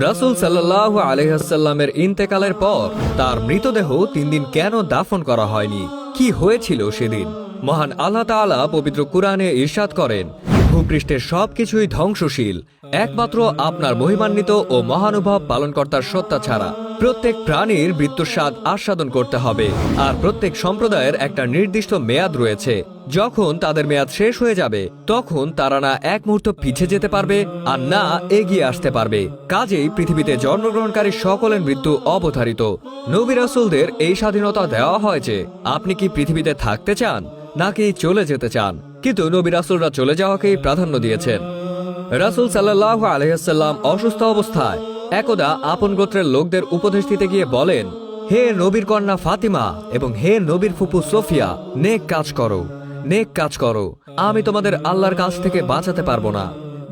রাসূল সাল্লাল্লাহু আলাইহি ওয়াসাল্লামের ইন্তেকালের পর তার মৃতদেহ 3 দিন কেন দাফন করা হয়নি, কি হয়েছিল সেদিন? মহান আল্লাহ তাআলা পবিত্র কুরআনে ইরশাদ করেন, ভূপৃষ্ঠের সবকিছুই ধ্বংসশীল, একমাত্র আপনার মহিমান্বিত ও মহানুভব পালনকর্তার সত্তা ছাড়া। প্রত্যেক প্রাণীর মৃত্যুর স্বাদ আস্বাদন করতে হবে, আর প্রত্যেক সম্প্রদায়ের একটা নির্দিষ্ট মেয়াদ রয়েছে। যখন তাদের মেয়াদ শেষ হয়ে যাবে, তখন তারা না এক মুহূর্ত পিছিয়ে যেতে পারবে আর না এগিয়ে আসতে পারবে। কাজেই পৃথিবীতে জন্মগ্রহণকারী সকলের মৃত্যু অবধারিত। নবী রাসূলদের এই স্বাধীনতা দেওয়া হয় যে আপনি কি পৃথিবীতে থাকতে চান নাকি চলে যেতে চান, কিন্তু নবী রাসূলরা চলে যাওয়াকেই প্রাধান্য দিয়েছেন। রাসূল সাল্লাল্লাহু আলাইহি ওয়াসাল্লাম অসুস্থ অবস্থায় একদা আপন গোত্রের লোকদের উপদেশ দিতে গিয়ে বলেন, হে নবীর কন্যা ফাতিমা এবং হে নবীর ফুপু সোফিয়া, নেক কাজ করো, নেক কাজ করো, আমি তোমাদের আল্লাহর কাছ থেকে বাঁচাতে পারবো না।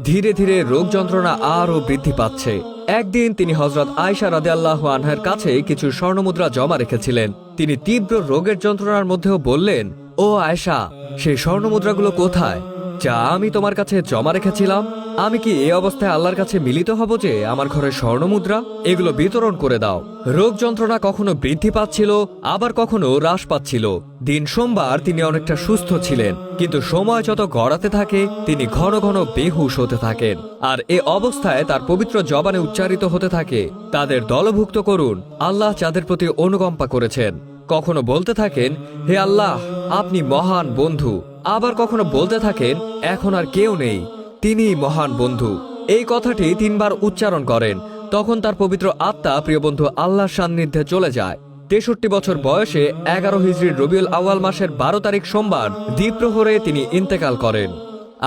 ধীরে ধীরে রোগ যন্ত্রণা আরও বৃদ্ধি পাচ্ছে। একদিন তিনি হযরত আয়েশা রাদিয়াল্লাহু আনহার কাছে কিছু স্বর্ণমুদ্রা জমা রেখেছিলেন। তিনি তীব্র রোগের যন্ত্রণার মধ্যেও বললেন, ও আয়েশা, সেই স্বর্ণমুদ্রাগুলো কোথায় যা আমি তোমার কাছে জমা রেখেছিলাম? আমি কি এই অবস্থায় আল্লাহর কাছে মিলিত হব যে আমার ঘরে স্বর্ণমুদ্রা? এগুলো বিতরণ করে দাও। রোগ যন্ত্রণা কখনো বৃদ্ধি পাচ্ছিল, আবার কখনো হ্রাস পাচ্ছিল। দিন সোমবার তিনি অনেকটা সুস্থ ছিলেন, কিন্তু সময় যত গড়াতে থাকে তিনি ঘন ঘন বেহুশ হতে থাকেন। আর এ অবস্থায় তার পবিত্র জবানে উচ্চারিত হতে থাকে, তাদের দলভুক্ত করুন আল্লাহ যাদের প্রতি অনুকম্পা করেছেন। কখনো বলতে থাকেন, হে আল্লাহ, আপনি মহান বন্ধু। আবার কখনো বলতে থাকেন, এখন আর কেউ নেই, তিনিই মহান বন্ধু। এই কথাটি 3 বার উচ্চারণ করেন। তখন তার পবিত্র আত্মা প্রিয় বন্ধু আল্লাহর সান্নিধ্যে চলে যায়। 63 বছর বয়সে 11 হিজরির রবিউল আউয়াল মাসের 12 তারিখ সোমবার দ্বীপ্রহরে তিনি ইন্তেকাল করেন।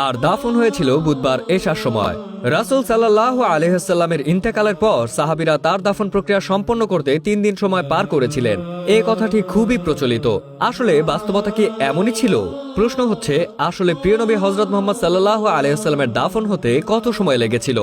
আর দাফন হয়েছিল বুধবার এশার সময়। রাসূল সাল্লাল্লাহু আলাইহি ওয়াসাল্লামের ইন্তেকালের পর সাহাবীরা তার দাফন প্রক্রিয়া সম্পন্ন করতে 3 দিন সময় পার করেছিলেন। এই কথাটি খুবই প্রচলিত। আসলে বাস্তবতা কি এমনই ছিল? প্রশ্ন হচ্ছে, আসলে প্রিয় নবী হযরত মুহাম্মদ সাল্লাল্লাহু আলাইহি ওয়াসাল্লামের দাফন হতে কত সময় লেগেছিল?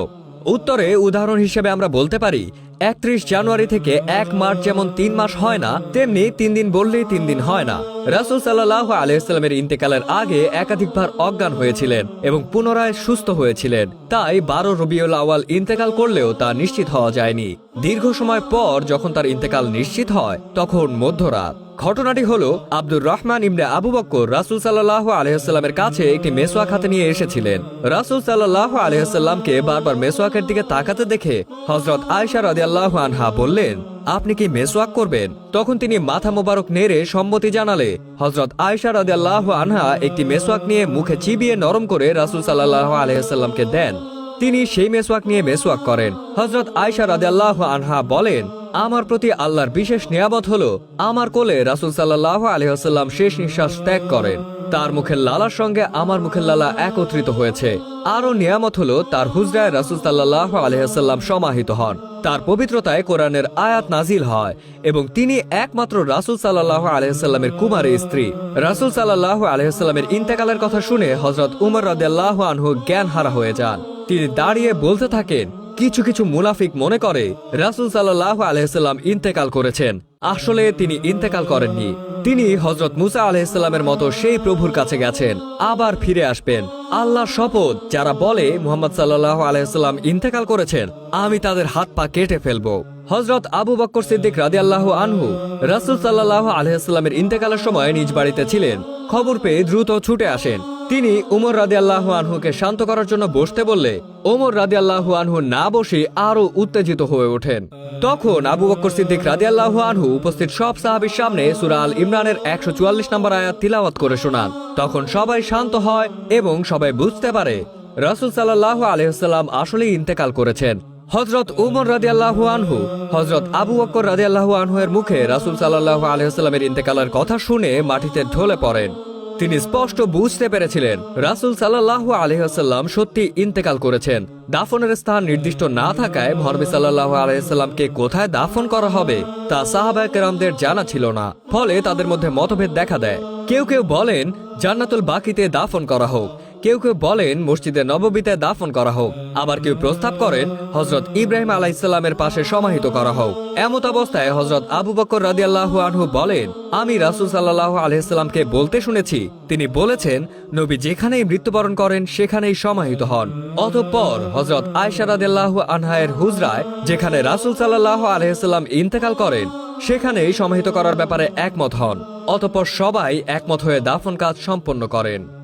উত্তরে উদাহরণ হিসেবে আমরা বলতে পারি, 31 জানুয়ারি থেকে 1 মার্চ যেমন 3 মাস হয় না, তেমনি 3 দিন বললেই 3 দিন হয় না। রাসূল সাল্লাল্লাহু আলাইহি ওয়াসাল্লামের ইন্তেকালের আগে একাধিকবার অজ্ঞান হয়েছিলেন এবং পুনরায় সুস্থ হয়েছিলেন। তাই 12 রবিউল আউয়াল ইন্তেকাল করলেও তা নিশ্চিত হওয়া যায়নি। দীর্ঘ সময় পর যখন তার ইন্তেকাল নিশ্চিত হয়, তখন মধ্যরাত। ঘটনাটি হলো, আব্দুর রহমান ইবনে আবু বকর রাসূল সাল্লাল্লাহু আলাইহি ওয়াসাল্লামের কাছে একটি মেসওয়াক হাতে নিয়ে এসেছিলেন। রাসূল সাল্লাল্লাহু আলাইহি ওয়াসাল্লামকে বারবার মেসওয়াকের দিকে তাকাতে দেখে হযরত আয়েশা রাদিয়াল্লাহু আনহা বললেন, আপনি কি মেসওয়াক করবেন? তখন তিনি মাথা মোবারক নেড়ে সম্মতি জানালে হযরত আয়েশা রাদিয়াল্লাহু আনহা একটি মেসওয়াক নিয়ে মুখে চিবিয়ে নরম করে রাসূল সাল্লাল্লাহু আলাইহি ওয়াসাল্লামকে দেন। তিনি সেই মেসওয়াক নিয়ে মেসওয়াক করেন। হযরত আয়েশা রাদিয়াল্লাহু আনহা বলেন, আমার প্রতি আল্লাহর বিশেষ নিয়ামত হলো আমার কোলে রাসূল সাল্লাল্লাহু আলাইহি ওয়াসাল্লাম শেষ নিঃশ্বাস ত্যাগ করেন। তার মুখের লালার সঙ্গে আমার মুখের লালা একত্রিত হয়েছে। আরও নিয়ামত হলো তার হুজরায় রাসূল সাল্লাল্লাহু আলাইহি ওয়াসাল্লাম সমাহিত হন। তার পবিত্রতায় কোরআনের আয়াত নাজিল হয় এবং তিনি একমাত্র রাসূল সাল্লাল্লাহু আলাইহি ওয়াসাল্লামের কুমারী স্ত্রী। রাসূল সাল্লাল্লাহু আলাইহি ওয়াসাল্লামের ইন্তেকালের কথা শুনে হযরত উমর রাদিয়াল্লাহু আনহু জ্ঞানহারা হয়ে যান। তিনি দাঁড়িয়ে বলতে থাকেন, কিছু কিছু মুনাফিক মনে করে রাসূল সাল্লাল্লাহু আলাইহি ওয়াসাল্লাম ইন্তেকাল করেছেন। আসলে তিনি ইন্তেকাল করেননি। তিনি হযরত মুসা আলাইহিস সালামের মতো সেই প্রভুর কাছে গেছেন, আবার ফিরে আসবেন। আল্লাহর শপথ, যারা বলে মুহাম্মদ সাল্লাল্লাহু আলাইহি ওয়াসাল্লাম ইন্তেকাল করেছেন, আমি তাদের হাত পা কেটে ফেলবো। হযরত আবু বকর সিদ্দিক রাদিয়াল্লাহু আনহু রাসূল সাল্লাল্লাহু আলাইহি ওয়াসাল্লামের ইন্তেকালের সময় নিজ বাড়িতে ছিলেন। খবর পেয়ে দ্রুত ছুটে আসেন। তিনি উমর রাদিয়াল্লাহু আনহুকে শান্ত করার জন্য বসতে বললে ওমর রাদিয়াল্লাহু আনহু না বসে আরো উত্তেজিত হয়ে ওঠেন। তখন আবু বকর সিদ্দিক রাদিয়াল্লাহু আনহু উপস্থিত সব সাহাবীর সামনে সূরা আল ইমরানের 144 নম্বর আয়াত তিলাওয়াত করে শোনান। তখন সবাই শান্ত হয় এবং সবাই বুঝতে পারে রাসূল সাল্লাল্লাহু আলাইহি ওয়াসাল্লাম আসলেই ইন্তেকাল করেছেন। হযরত উমর রাদিয়াল্লাহু আনহু হযরত আবু বকর রাদিয়াল্লাহু আনহু এর মুখে রাসূল সাল্লাল্লাহু আলাইহি ওয়াসাল্লামের ইন্তেকালের কথা শুনে মাটিতে ঢলে পড়েন। তিনি স্পষ্ট বুঝতে পেরেছিলেন রাসূল সাল্লাল্লাহু আলাইহি ওয়াসাল্লাম সত্যি ইন্তেকাল করেছেন। দাফনের স্থান নির্দিষ্ট না থাকায় নবী সাল্লাল্লাহু আলাইহি ওয়াসাল্লামকে কোথায় দাফন করা হবে তা সাহাবায়ে কেরামদের জানা ছিল না। ফলে তাদের মধ্যে মতভেদ দেখা দেয়। কেউ কেউ বলেন জান্নাতুল বাকিতে দাফন করা হোক, কেউ কেউ বলেন মসজিদে নববীতে দাফন করা হোক, আবার কেউ প্রস্তাব করেন হযরত ইব্রাহিম আলাইহিসসালামের পাশে সমাহিত করা হোক। এমত অবস্থায় হযরত আবু বকর রাদিয়াল্লাহু আনহু বলেন, আমি রাসূল সাল্লাল্লাহু আলাইহি সাল্লামকে বলতে শুনেছি, তিনি বলেছেন নবী যেখানেই মৃত্যুবরণ করেন সেখানেই সমাহিত হন। অতঃপর হযরত আয়েশা রাদিয়াল্লাহু আনহা-এর হুজরায় যেখানে রাসূল সাল্লাল্লাহু আলাইহি সাল্লাম ইন্তেকাল করেন সেখানেই সমাহিত করার ব্যাপারে একমত হন। অতঃপর সবাই একমত হয়ে দাফন কাজ সম্পন্ন করেন।